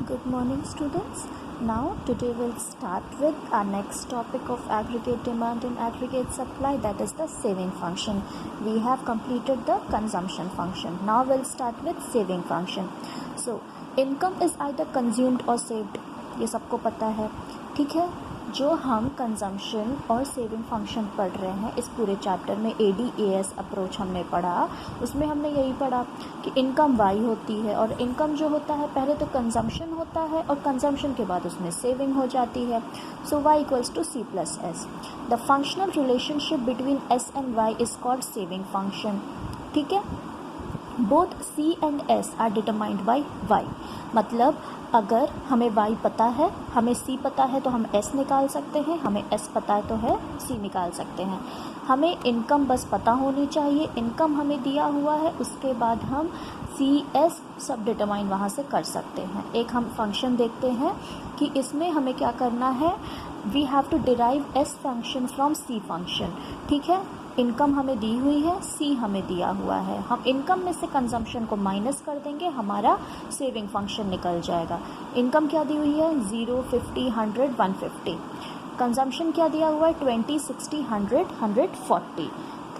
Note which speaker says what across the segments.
Speaker 1: Good morning, students. Now, today we'll start with our next topic of aggregate demand and aggregate supply, that is the saving function. We have completed the consumption function. Now, we'll start with saving function. So, income is either consumed or saved. ये सबको पता है, ठीक है. जो हम consumption और saving function पढ़ रहे हैं इस पूरे चैप्टर में ADAS अप्रोच हमने पढ़ा, उसमें हमने यही पढ़ा कि इनकम वाई होती है और इनकम जो होता है पहले तो कंजम्पशन होता है और कंजम्पशन के बाद उसमें सेविंग हो जाती है. So y equals to C plus S. The functional relationship between S and y is called saving function. ठीक है. Both C and S are determined by y. मतलब अगर हमें y पता है, हमें C पता है तो हम S निकाल सकते हैं, हमें S पता है तो है C निकाल सकते हैं. हमें इनकम बस पता होनी चाहिए, इनकम हमें दिया हुआ है, उसके बाद हम C S सब डिटरमाइन वहाँ से कर सकते हैं. एक हम फंक्शन देखते हैं कि इसमें हमें क्या करना है. We have to derive S function from C function. ठीक है. इनकम हमें दी हुई है, C हमें दिया हुआ है. हम इनकम में से कंजम्पशन को माइनस कर देंगे, हमारा सेविंग फंक्शन निकल जाएगा. इनकम क्या दी हुई है 0, 50, 100, 150. कंजम्पशन क्या दिया हुआ है 20, 60, 100, 140.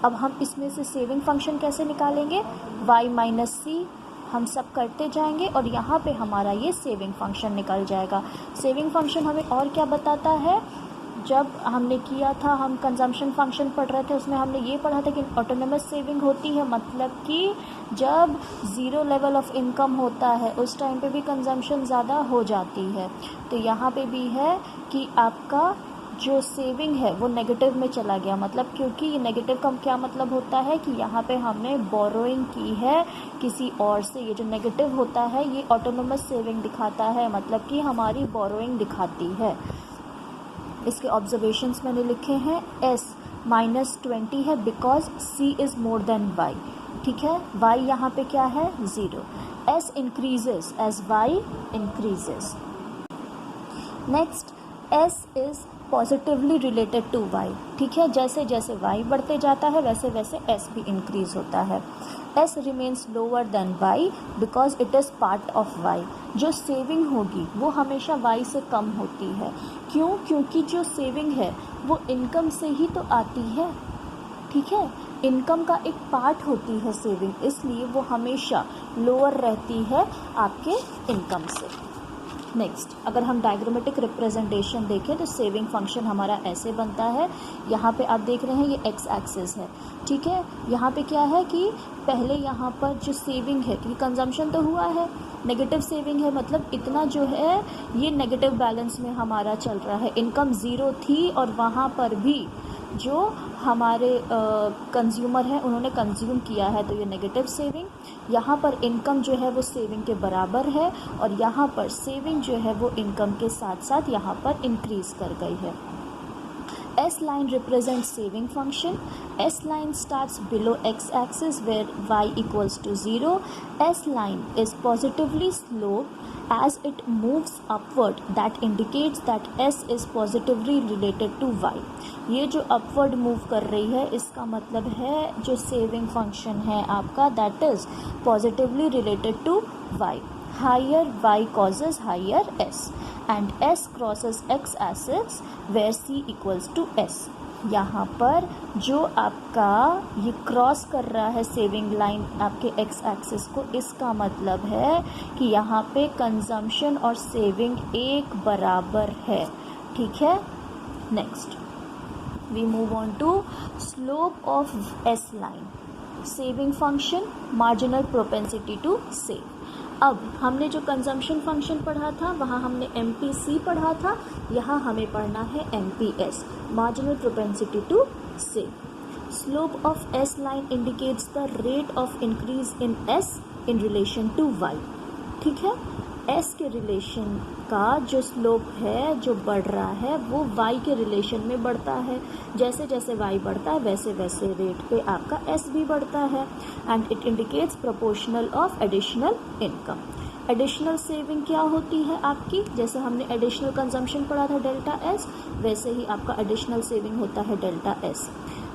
Speaker 1: अब हम इसमें से सेविंग फंक्शन कैसे निकालेंगे. y माइनस C हम सब करते जाएंगे और यहाँ पे हमारा ये सेविंग फंक्शन निकल जाएगा. सेविंग फंक्शन हमें और क्या बताता है. जब हमने किया था, हम कंजम्पशन फंक्शन पढ़ रहे थे, उसमें हमने ये पढ़ा था कि ऑटोनोमस सेविंग होती है. मतलब कि जब ज़ीरो लेवल ऑफ इनकम होता है उस टाइम पे भी कंजम्पशन ज़्यादा हो जाती है. तो यहाँ पे भी है कि आपका जो सेविंग है वो नेगेटिव में चला गया. मतलब क्योंकि ये नेगेटिव का क्या मतलब होता है कि यहाँ पे हमने बोरोइंग की है किसी और से. ये जो नेगेटिव होता है ये ऑटोनोमस सेविंग दिखाता है, मतलब कि हमारी बोरोइंग दिखाती है. इसके ऑब्जर्वेशंस मैंने लिखे हैं. S -20 है because C is more than y. ठीक है. y यहाँ पे क्या है 0. S increases as y increases. Next S is positively related to y. ठीक है. जैसे जैसे y बढ़ते जाता है वैसे वैसे S भी इंक्रीज होता है. S remains lower than y because it is part of y. जो सेविंग होगी वो हमेशा y से कम होती है. क्यों. क्योंकि जो सेविंग है वो इनकम से ही तो आती है. ठीक है. इनकम का एक पार्ट होती है सेविंग, इसलिए वो हमेशा लोअर रहती है आपके इनकम से. नेक्स्ट, अगर हम डायग्रामेटिक रिप्रेजेंटेशन देखें तो सेविंग फंक्शन हमारा ऐसे बनता है. यहाँ पे आप देख रहे हैं ये एक्स एक्सिस है. ठीक है. यहाँ पे क्या है कि पहले यहाँ पर जो सेविंग है, क्योंकि कंजम्पशन तो हुआ है, नेगेटिव सेविंग है, मतलब इतना जो है ये नेगेटिव बैलेंस में हमारा चल रहा है. इनकम 0 थी और वहाँ पर भी जो हमारे कंज्यूमर हैं उन्होंने कंज्यूम किया है, तो ये नेगेटिव सेविंग. यहाँ पर इनकम जो है वो सेविंग के बराबर है और यहाँ पर सेविंग जो है वो इनकम के साथ साथ यहाँ पर इंक्रीज कर गई है. S line represents saving function. S line starts below x axis where y equals to 0. S line is positively sloped as it moves upward. That indicates that S is positively related to y. ये जो upward move कर रही है इसका मतलब है जो saving function है आपका that is positively related to y. Higher y causes higher S and S crosses x axis where C equals to S. यहाँ पर जो आपका ये क्रॉस कर रहा है सेविंग लाइन आपके एक्स एक्सिस को, इसका मतलब है कि यहाँ पे कंजम्पशन और सेविंग एक बराबर है. ठीक है. Next we move on to slope of S line. Saving function, marginal propensity to save. अब हमने जो कंजम्पशन फंक्शन पढ़ा था वहाँ हमने MPC पढ़ा था, यहाँ हमें पढ़ना है MPS, marginal propensity to save. Slope of S line indicates the rate of increase in S in relation to y. ठीक है. S के रिलेशन का जो स्लोप है जो बढ़ रहा है वो y के रिलेशन में बढ़ता है. जैसे जैसे y बढ़ता है वैसे वैसे रेट पे आपका S भी बढ़ता है. And it indicates proportional of additional income. Additional saving क्या होती है आपकी, जैसे हमने एडिशनल कंजम्पशन पढ़ा था डेल्टा S, वैसे ही आपका एडिशनल सेविंग होता है delta S.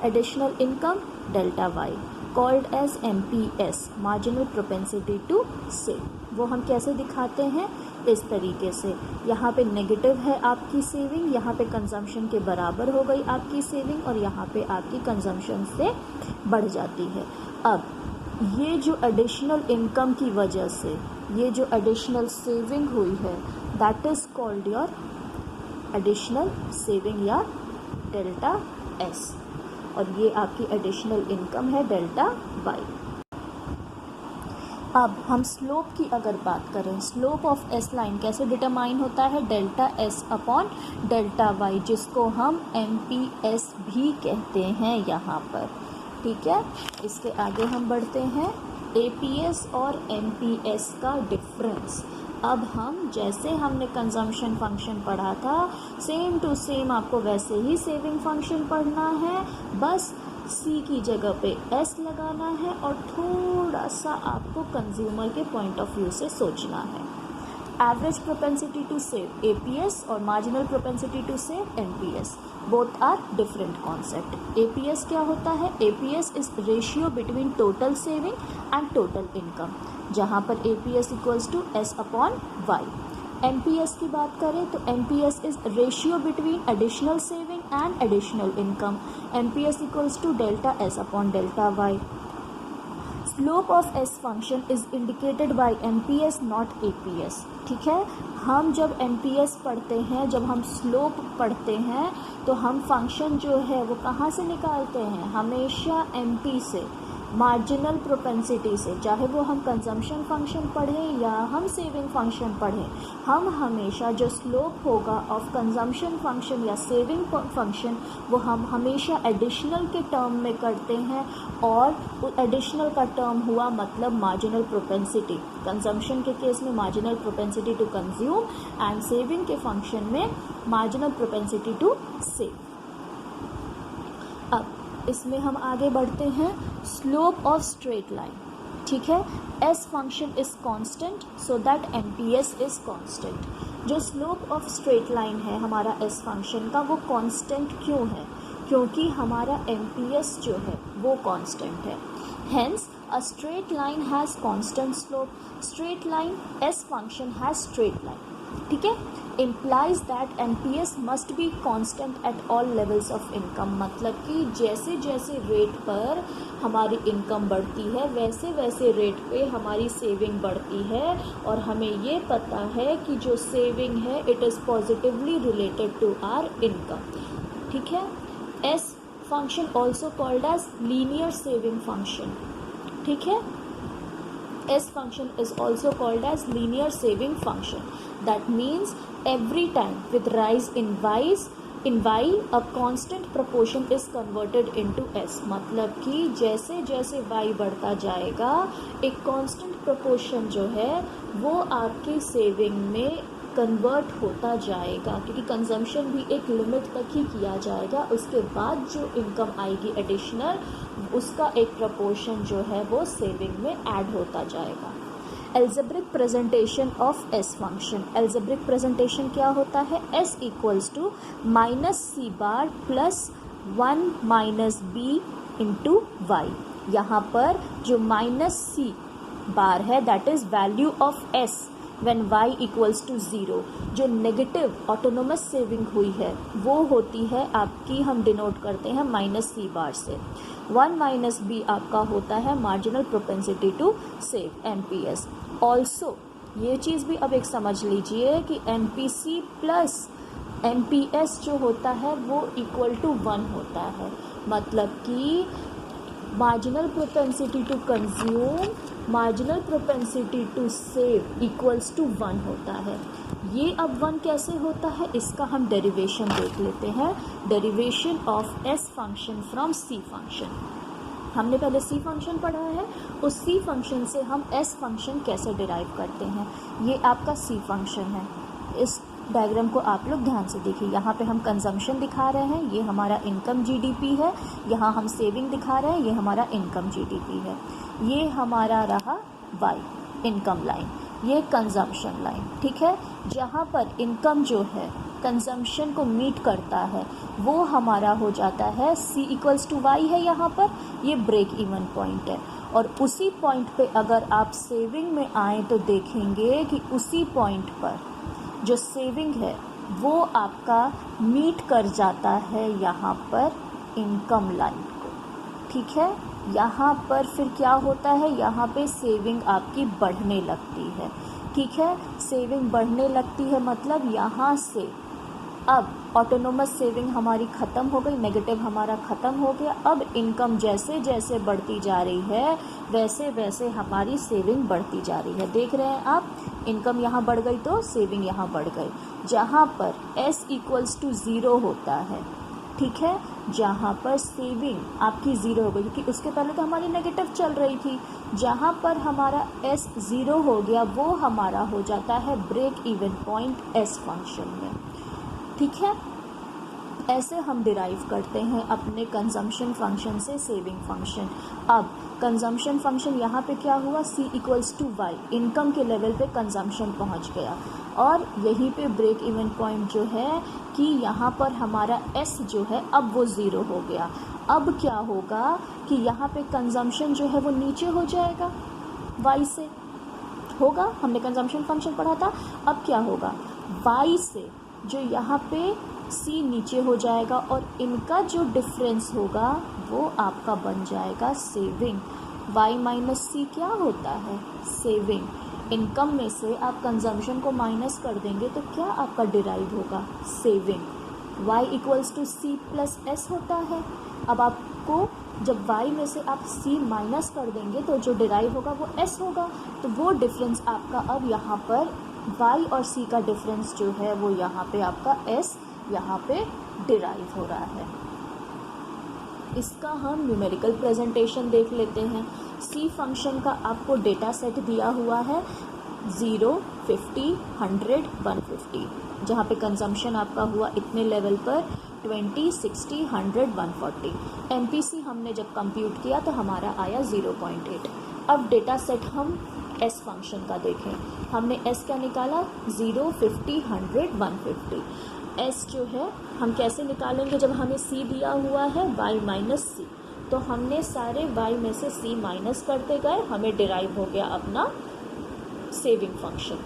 Speaker 1: Additional income delta Y called as MPS, marginal propensity to save. वो हम कैसे दिखाते हैं इस तरीके से यहाँ पे नेगेटिव है आपकी सेविंग, यहाँ पे कंजम्पशन के बराबर हो गई आपकी सेविंग और यहाँ पे आपकी कंजम्पशन से बढ़ जाती है। अब ये जो एडिशनल इनकम की वजह से ये जो एडिशनल सेविंग हुई है that is called your additional saving या डेल्टा एस, और ये आपकी एडिशनल इनकम है डेल्टा वाई। अब हम स्लोप की अगर बात करें, स्लोप ऑफ एस लाइन कैसे डिटरमाइन होता है, delta S upon delta Y, जिसको हम एम पी एस भी कहते हैं यहाँ पर। ठीक है, इसके आगे हम बढ़ते हैं ए पी एस और एम पी एस का डिफरेंस। अब हम जैसे हमने कंजम्पशन फंक्शन पढ़ा था सेम टू सेम आपको वैसे ही सेविंग फंक्शन पढ़ना है, बस सी की जगह पे एस लगाना है और थोड़ा सा आपको कंज्यूमर के पॉइंट ऑफ व्यू से सोचना है। Average propensity to save APS और marginal propensity to save MPS, both are different concept. APS क्या होता है, APS is ratio between total saving and total income, जहाँ पर APS equals to S upon Y. MPS की बात करें तो MPS is ratio between additional saving and additional income, MPS equals to delta S upon delta Y. Slope of S function is indicated by MPS not APS. ठीक है, हम जब MPS पढ़ते हैं, जब हम स्लोप पढ़ते हैं तो हम फंक्शन जो है वो कहाँ से निकालते हैं, हमेशा एमपी से, मार्जिनल प्रोपेंसिटी से। चाहे वो हम कंजम्पशन फंक्शन पढ़ें या हम सेविंग फंक्शन पढ़ें, हम हमेशा जो स्लोप होगा ऑफ कंजम्पशन फंक्शन या सेविंग फंक्शन वो हम हमेशा एडिशनल के टर्म में करते हैं, और एडिशनल का टर्म हुआ मतलब मार्जिनल प्रोपेंसिटी। कंजम्पशन के केस में marginal propensity to consume and saving के फंक्शन में मार्जिनल प्रोपेंसिटी टू सेव। अब इसमें हम आगे बढ़ते हैं, स्लोप ऑफ स्ट्रेट लाइन। ठीक है, S function is constant so that MPS is constant. जो स्लोप ऑफ स्ट्रेट लाइन है हमारा एस फंक्शन का वो कांस्टेंट क्यों है, क्योंकि हमारा एमपीएस जो है वो कांस्टेंट है। Hence a straight line has constant slope, straight line S function has straight line. ठीक है, implies that MPS must be constant at all levels of income, मतलब कि जैसे जैसे रेट पर हमारी इनकम बढ़ती है वैसे वैसे रेट पे हमारी सेविंग बढ़ती है, और हमें ये पता है कि जो सेविंग है it is positively related to our income. ठीक है, S function also called as linear saving function. ठीक है, S function is also called as linear saving function. That means every time with rise in y a constant proportion is converted into S. मतलब कि जैसे जैसे y बढ़ता जाएगा एक constant proportion जो है वो आपकी सेविंग में कन्वर्ट होता जाएगा, क्योंकि कंजम्पशन भी एक लिमिट तक ही किया जाएगा, उसके बाद जो इनकम आएगी एडिशनल उसका एक प्रपोर्शन जो है वो सेविंग में ऐड होता जाएगा। Algebraic presentation of S function, algebraic presentation क्या होता है, S equals to minus C bar plus 1 minus B into Y. यहाँ पर जो माइनस सी बार है that is value of S when y equals to 0। जो नेगेटिव ऑटोनोमस सेविंग हुई है वो होती है आपकी, हम डिनोट करते हैं माइनस सी बार से। 1 माइनस बी आपका होता है marginal propensity to save MPS. Also ये चीज़ भी अब एक समझ लीजिए कि एमपीसी प्लस एमपीएस जो होता है वो इक्वल टू 1 होता है, मतलब कि marginal propensity to consume marginal propensity to save equals to 1 होता है। ये अब 1 कैसे होता है इसका हम डेरिवेशन देख लेते हैं। Derivation of S function from C function, हमने पहले सी फंक्शन पढ़ा है, उस सी फंक्शन से हम एस फंक्शन कैसे डिराइव करते हैं। ये आपका सी फंक्शन है, इस डायग्राम को आप लोग ध्यान से देखिए। यहाँ पे हम कंजम्पशन दिखा रहे हैं, ये हमारा इनकम जीडीपी है, यहाँ हम सेविंग दिखा रहे हैं, ये हमारा इनकम जीडीपी है। ये हमारा रहा वाई इनकम लाइन, ये कंजम्पशन लाइन। ठीक है, जहाँ पर इनकम जो है कंजम्पशन को मीट करता है वो हमारा हो जाता है सी इक्वल्स टू वाई है, यहाँ पर ये ब्रेक इवन पॉइंट है। और उसी पॉइंट पे अगर आप सेविंग में आए तो देखेंगे कि उसी पॉइंट पर जो सेविंग है वो आपका मीट कर जाता है यहाँ पर इनकम लाइन को, ठीक है। यहाँ पर फिर क्या होता है, यहाँ पे सेविंग आपकी बढ़ने लगती है, ठीक है। सेविंग बढ़ने लगती है मतलब यहाँ से अब ऑटोनोमस सेविंग हमारी ख़त्म हो गई, नेगेटिव हमारा ख़त्म हो गया। अब इनकम जैसे जैसे बढ़ती जा रही है वैसे वैसे हमारी सेविंग बढ़ती जा रही है। देख रहे हैं आप, इनकम यहाँ बढ़ गई तो सेविंग यहाँ बढ़ गई। जहाँ पर s इक्वल्स टू 0 होता है, ठीक है, जहाँ पर सेविंग आपकी 0 हो गई, क्योंकि उसके पहले तो हमारी नेगेटिव चल रही थी। जहाँ पर हमारा s 0 हो गया वो हमारा हो जाता है break even point s function में, ठीक है। ऐसे हम डिराइव करते हैं अपने कंजम्पशन फंक्शन से सेविंग फंक्शन। अब कंजम्पशन फंक्शन यहाँ पे क्या हुआ, c equals to y, income के लेवल पे कंजम्पशन पहुँच गया और यहीं पे ब्रेक इवन पॉइंट जो है कि यहाँ पर हमारा s जो है अब वो 0 हो गया। अब क्या होगा कि यहाँ पे कंजम्पशन जो है वो नीचे हो जाएगा y से, होगा, हमने कंजम्पशन फंक्शन पढ़ा था। अब क्या होगा, y से जो यहाँ पे c नीचे हो जाएगा और इनका जो डिफरेंस होगा वो आपका बन जाएगा सेविंग। y माइनस सी क्या होता है, सेविंग। इनकम में से आप कंजम्पशन को माइनस कर देंगे तो क्या आपका डिराइव होगा, saving. y equals to C plus S होता है। अब आपको जब y में से आप c माइनस कर देंगे तो जो डिराइव होगा वो s होगा। तो वो डिफरेंस आपका अब यहाँ पर y और c का डिफरेंस जो है वो यहाँ पे आपका s यहाँ पे डिराइव हो रहा है। इसका हम न्यूमेरिकल प्रेजेंटेशन देख लेते हैं। c फंक्शन का आपको डेटा सेट दिया हुआ है 0, 50, 100, 150, जहाँ पे कंजम्पशन आपका हुआ इतने लेवल पर 20, 60, 100, 140। MPC हमने जब कंप्यूट किया तो हमारा आया 0.8। अब डेटा सेट हम s फंक्शन का देखें। हमने s क्या निकाला, 0, 50, 100, 150। s जो है हम कैसे निकालेंगे, जब हमें c दिया हुआ है y माइनस सी, तो हमने सारे y में से c माइनस करते गए, हमें डिराइव हो गया अपना सेविंग फंक्शन।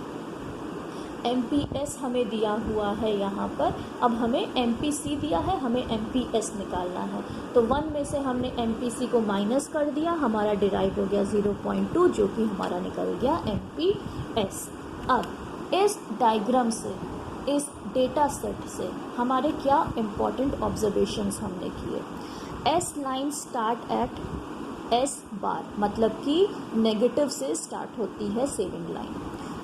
Speaker 1: MPS हमें दिया हुआ है यहाँ पर, अब हमें MPC दिया है, हमें MPS निकालना है। तो 1 में से हमने MPC को माइनस कर दिया, हमारा डिराइव हो गया 0.2 जो कि हमारा निकल गया MPS। अब इस डायग्राम से, इस डेटा सेट से हमारे क्या इम्पोर्टेंट ऑब्जर्वेशंस हमने किए। S line start at S bar, मतलब कि नेगेटिव से स्टार्ट होती है saving line.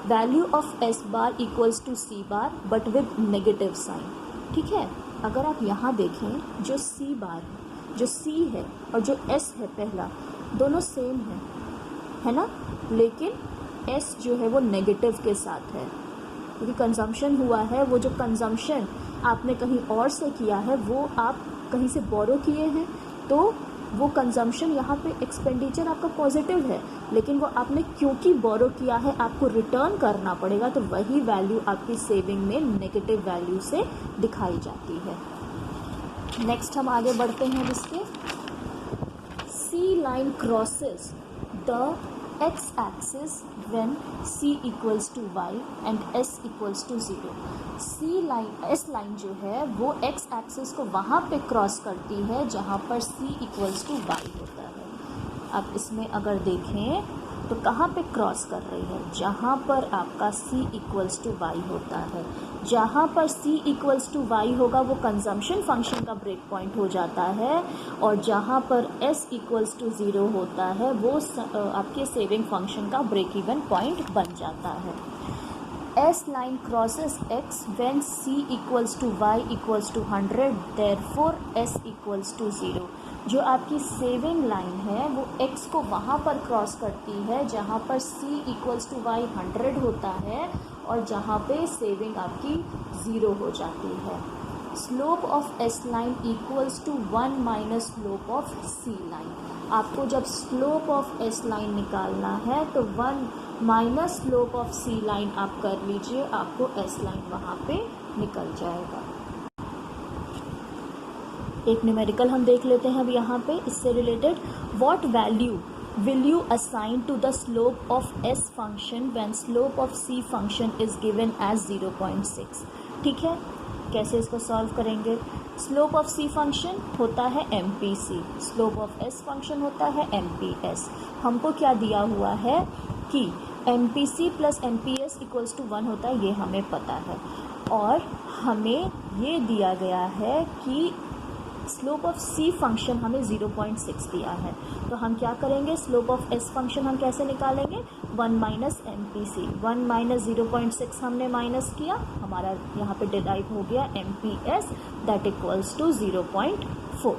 Speaker 1: Value of S bar equals to C bar but with negative sign, ठीक है। अगर आप यहाँ देखें, जो C बार है, जो C है और जो S है पहला, दोनों सेम है ना, लेकिन S जो है वो नेगेटिव के साथ है क्योंकि कंजम्पशन हुआ है। वो जो कंजम्पशन आपने कहीं और से किया है वो आप कहीं से बोरो किए हैं, तो वो कंजम्पशन यहाँ पे एक्सपेंडिचर आपका पॉजिटिव है, लेकिन वो आपने क्योंकि बोरो किया है आपको रिटर्न करना पड़ेगा, तो वही वैल्यू आपकी सेविंग में नेगेटिव वैल्यू से दिखाई जाती है। नेक्स्ट हम आगे बढ़ते हैं इसके। C line crosses the x axis when c equals to y and s equals to 0। S line जो है वो x एक्सिस को वहाँ पे क्रॉस करती है जहाँ पर c इक्वल्स टू y होता है। अब इसमें अगर देखें तो कहाँ पे क्रॉस कर रही है, जहाँ पर आपका c इक्वल्स टू y होता है। जहाँ पर c इक्वल्स टू y होगा वो कंजम्पशन फंक्शन का ब्रेक पॉइंट हो जाता है, और जहाँ पर s इक्वल्स टू 0 होता है वो आपके सेविंग फंक्शन का ब्रेक इवन पॉइंट बन जाता है। S line crosses x when c equals to y equals to 100, therefore s equals to 0। जो आपकी सेविंग लाइन है वो x को वहाँ पर क्रॉस करती है जहाँ पर c equals to y 100 होता है और जहाँ पे सेविंग आपकी 0 हो जाती है। Slope of s line equals to 1 minus slope of c line. आपको जब स्लोप ऑफ s लाइन निकालना है तो 1 minus slope of c line आप कर लीजिए, आपको s लाइन वहाँ पे निकल जाएगा। एक न्यूमेरिकल हम देख लेते हैं अब यहाँ पे इससे related. What value will you assign to the slope of s function when slope of c function is given as 0.6. ठीक है, कैसे इसको सॉल्व करेंगे? स्लोप ऑफ सी फंक्शन होता है MPC, slope of S function होता है MPS. हमको क्या दिया हुआ है कि MPC plus MPS equals to 1 होता है, ये हमें पता है. और हमें ये दिया गया है कि स्लोप ऑफ सी फंक्शन हमें 0.6 दिया है. तो हम क्या करेंगे? स्लोप ऑफ एस फंक्शन हम कैसे निकालेंगे? 1 माइनस MPC. 1 माइनस 0.6 हमने माइनस किया, हमारा यहाँ पे डिराइव हो गया MPS दैट इक्वल्स टू 0.4.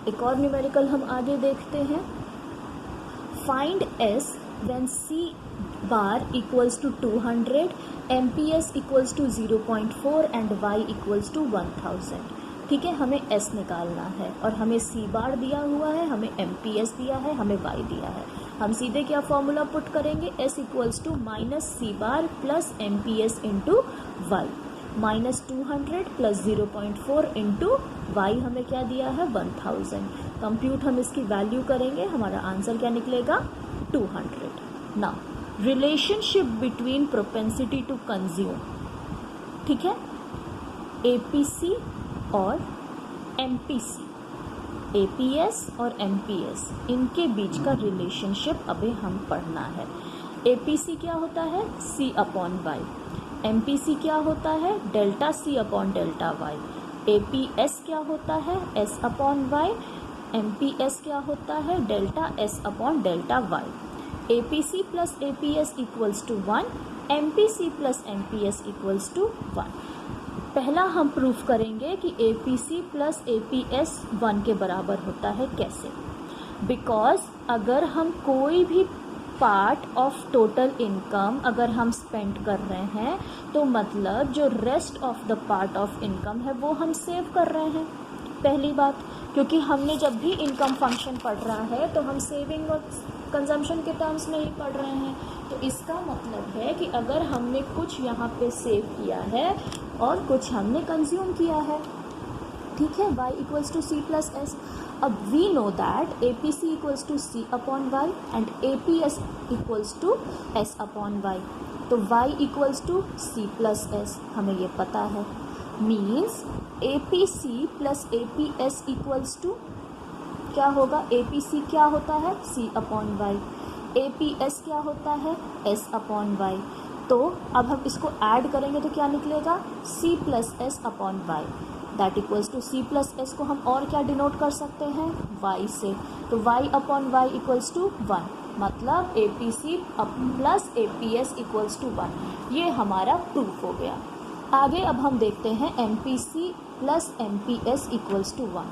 Speaker 1: एक और न्यूमेरिकल हम आगे देखते हैं. Find S when C bar equals to 200, MPS equals to 0.4 and Y equals to 1000. ठीक है, हमें S निकालना है और हमें C बार दिया हुआ है, हमें MPS दिया है, हमें Y दिया है. हम सीधे क्या फॉर्मूला पुट करेंगे? S equals to minus C bar plus MPS into Y. Minus 200 plus 0.4 into Y हमें क्या दिया है? 1000. कंप्यूट हम इसकी वैल्यू करेंगे, हमारा आंसर क्या निकलेगा? 200. Now relationship between propensity to consume. ठीक है, APC और MPC, APS और MPS, इनके बीच का रिलेशनशिप अभी हम पढ़ना है. APC क्या होता है? C upon Y. MPC क्या होता है? Delta C upon delta Y. APS क्या होता है? S upon Y. MPS क्या होता है? Delta S upon delta Y. APC plus APS equals to 1, MPC plus MPS equals to 1. पहला हम प्रूफ करेंगे कि APC प्लस APS 1 के बराबर होता है. कैसे? बिकॉज अगर हम कोई भी पार्ट ऑफ टोटल इनकम अगर हम स्पेंड कर रहे हैं तो मतलब जो rest of the part of income है वो हम सेव कर रहे हैं. पहली बात, क्योंकि हमने जब भी इनकम फंक्शन पढ़ रहा है तो हम सेविंग और कंजम्पशन के टर्म्स में ही पढ़ रहे हैं. तो इसका मतलब है कि अगर हमने कुछ यहाँ पे सेव किया है और कुछ हमने कंज्यूम किया है. ठीक है, y equals to C plus S. अब we know that APC equals to C upon Y and APS equals to S upon Y. तो y equals to C plus S हमें ये पता है. Means APC plus APS equals to क्या होगा? APC क्या होता है? C upon Y. APS क्या होता है? S upon Y. तो अब हम इसको ऐड करेंगे तो क्या निकलेगा? C plus S upon Y that equals to C plus S को हम और क्या डिनोट कर सकते हैं? Y से. तो Y upon Y equals to 1, मतलब APC plus APS equals to 1. ये हमारा प्रूफ हो गया. आगे अब हम देखते हैं MPC plus MPS equals to 1.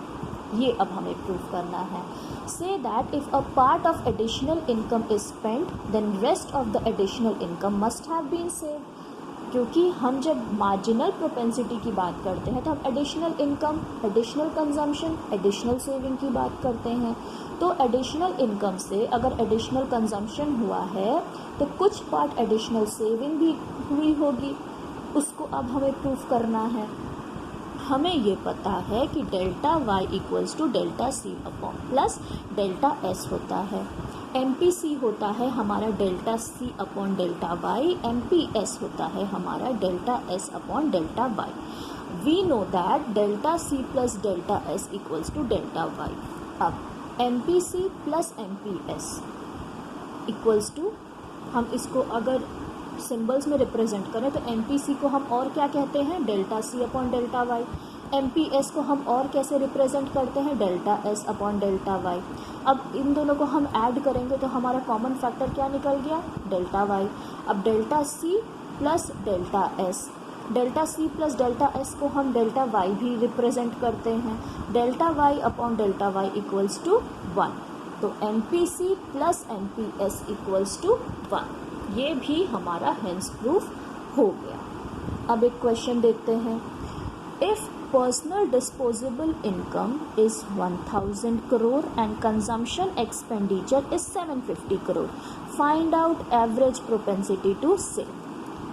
Speaker 1: ये अब हमें प्रूफ करना है. Say that if a part of additional income is spent then rest of the additional income must have been saved. क्योंकि हम जब मार्जिनल प्रोपेंसिटी की बात करते हैं तो हम additional income, additional consumption, additional saving की बात करते हैं. तो एडिशनल इनकम से अगर एडिशनल कंजम्पशन हुआ है तो कुछ पार्ट एडिशनल सेविंग भी हुई होगी. उसको अब हमें प्रूफ करना है. हमें ये पता है कि delta y equals to delta C upon plus delta S होता है. MPC होता है हमारा delta C upon delta Y. MPS होता है हमारा delta S upon delta Y. We know that delta C plus delta S equals to delta Y. अब MPC plus MPS equals to, हम इसको अगर सिंबल्स में रिप्रेजेंट करें तो MPC को हम और क्या कहते हैं? Delta C upon delta Y. MPS को हम और कैसे रिप्रेजेंट करते हैं? Delta S upon delta Y. अब इन दोनों को हम ऐड करेंगे तो हमारा कॉमन फैक्टर क्या निकल गया? Delta Y. अब delta C plus delta S, delta C plus delta S को हम डेल्टा Y भी रिप्रेजेंट करते हैं. Delta Y upon delta Y equals to 1. तो MPC plus MPS equals to 1. ये भी हमारा हेंस प्रूफ हो गया. अब एक क्वेश्चन देखते हैं. If personal disposable income is 1000 crore and consumption expenditure is 750 crore, find out average propensity to save.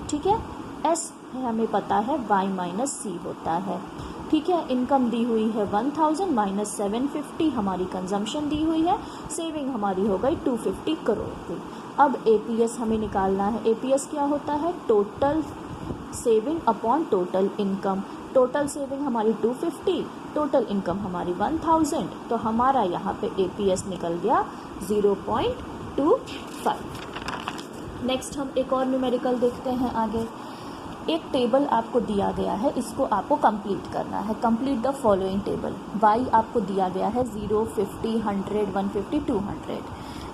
Speaker 1: ठीक है, S हमें पता है Y माइनस C होता है. ठीक है। इनकम दी हुई है 1000 माइनस 750 हमारी कंजम्पशन दी हुई है, सेविंग हमारी हो गई 250 करोड़ की। अब एपीएस हमें निकालना है। एपीएस क्या होता है? Total saving upon total income. Total saving हमारी 250, टोटल इनकम हमारी 1000, तो हमारा यहाँ पे एपीएस निकल गया 0.25। नेक्स्ट हम एक और न्यूमेरिकल देखते हैं आगे। एक टेबल आपको दिया गया है, इसको आपको कंप्लीट करना है। Complete the following table. Y आपको दिया गया है 0, 50, 100, 150, 200।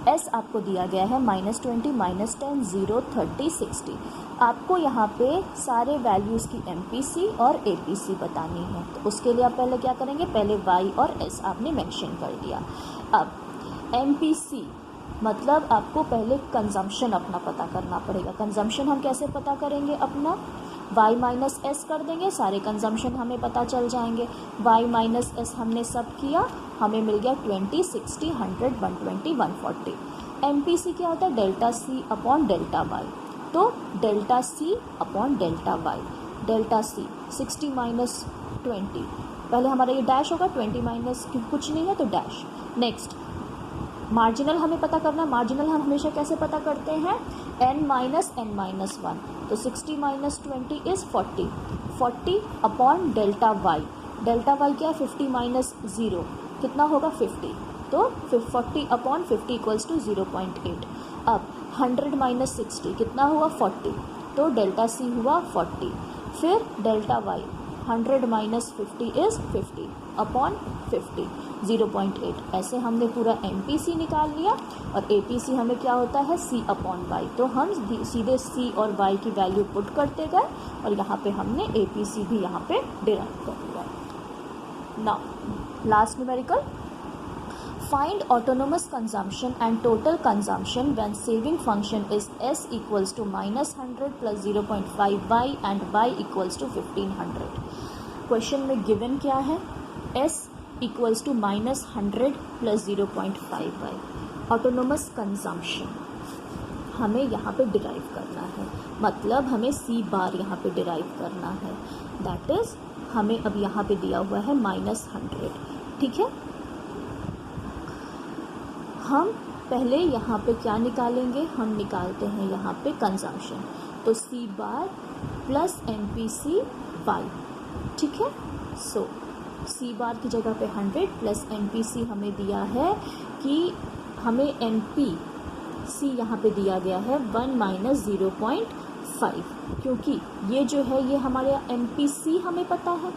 Speaker 1: एस आपको दिया गया है -20, -10, 0, 30, 60। आपको यहाँ पे सारे वैल्यूज़ की एमपीसी और एपीसी बतानी है। तो उसके लिए आप पहले क्या करेंगे? पहले वाई और एस आपने मेंशन कर दिया। अब एमपीसी मतलब आपको पहले कंजम्पशन अपना पता करना पड़ेगा। कंजम्पशन हम कैसे पता करेंगे? अपना y माइनस एस कर देंगे, सारे कंजम्पशन हमें पता चल जाएंगे। y माइनस एस हमने सब किया, हमें मिल गया 20, 60, 100, 120, 140। एमपीसी क्या होता है? Delta C upon delta Y. तो delta C upon delta Y. Delta C 60 minus 20, पहले हमारा ये डैश होगा, 20 माइनस कुछ नहीं है तो डैश। नेक्स्ट मार्जिनल हमें पता करना है। मार्जिनल हम हमेशा कैसे पता करते हैं? n minus n minus 1। तो 60 minus 20 is 40। 40 upon delta Y. Delta Y क्या है? 50 माइनस 0 कितना होगा? 50। तो 40 अपॉन 50 इक्वल्स टू 0.8। अब 100 माइनस 60 कितना हुआ? 40। तो डेल्टा सी हुआ 40। फिर delta Y 100 minus 50 is 50 upon 50, 0.8। ऐसे हमने पूरा एमपीसी निकाल लिया। और एपीसी हमें क्या होता है? सी अपॉन वाई। तो हम सीधे सी और वाई की वैल्यू पुट करते गए और यहाँ पे हमने एपीसी भी यहाँ पे डिराइव कर लिया। Now last numerical. Find autonomous consumption and total consumption when saving function is s equals to -100 plus 0.5y and y equals to 1500। Question में गिवन क्या है? s equals to -100 plus 0.5y। Autonomous consumption हमें यहाँ पे derive करना है, मतलब हमें सी बार यहाँ पे डिराइव करना है। दैट इज़ हमें अब यहाँ पे दिया हुआ है -100, ठीक है। हम पहले यहाँ पे क्या निकालेंगे? हम निकालते हैं यहाँ पे कंजम्पशन। तो C bar plus M P C Y, ठीक है। सो सी बार की जगह पे 100 प्लस एम पी सी हमें दिया है कि हमें एम पी सी यहाँ पे दिया गया है 1 माइनस 0.5, क्योंकि ये जो है ये हमारे एम पी सी हमें पता है,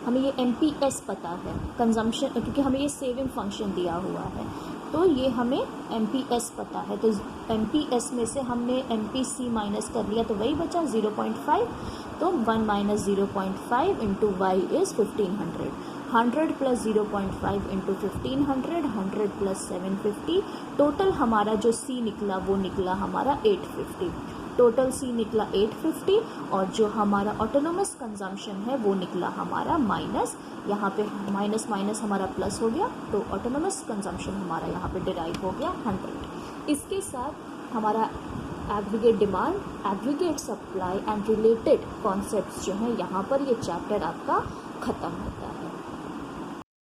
Speaker 1: हमें ये एम पी एस पता है कंजम्पशन, क्योंकि हमें ये सेविंग फंक्शन दिया हुआ है। तो ये हमें एम पी एस पता है। तो एम पी एस में से हमने एम पी सी माइनस कर लिया, तो वही बचा 0.5। तो 1 minus 0.5 into Y is 1500। 100 plus 0.5 into 1500, 100 plus 750। Total हमारा जो सी निकला वो निकला हमारा 850। टोटल सी निकला 850 और जो हमारा ऑटोनोमस कंजम्पशन है वो निकला हमारा माइनस, यहाँ पे माइनस माइनस हमारा प्लस हो गया, तो ऑटोनोमस कंजम्पशन हमारा यहाँ पे डिराइव हो गया 100। इसके साथ हमारा aggregate demand, aggregate supply and related concepts जो हैं यहाँ पर ये चैप्टर आपका ख़त्म होता है।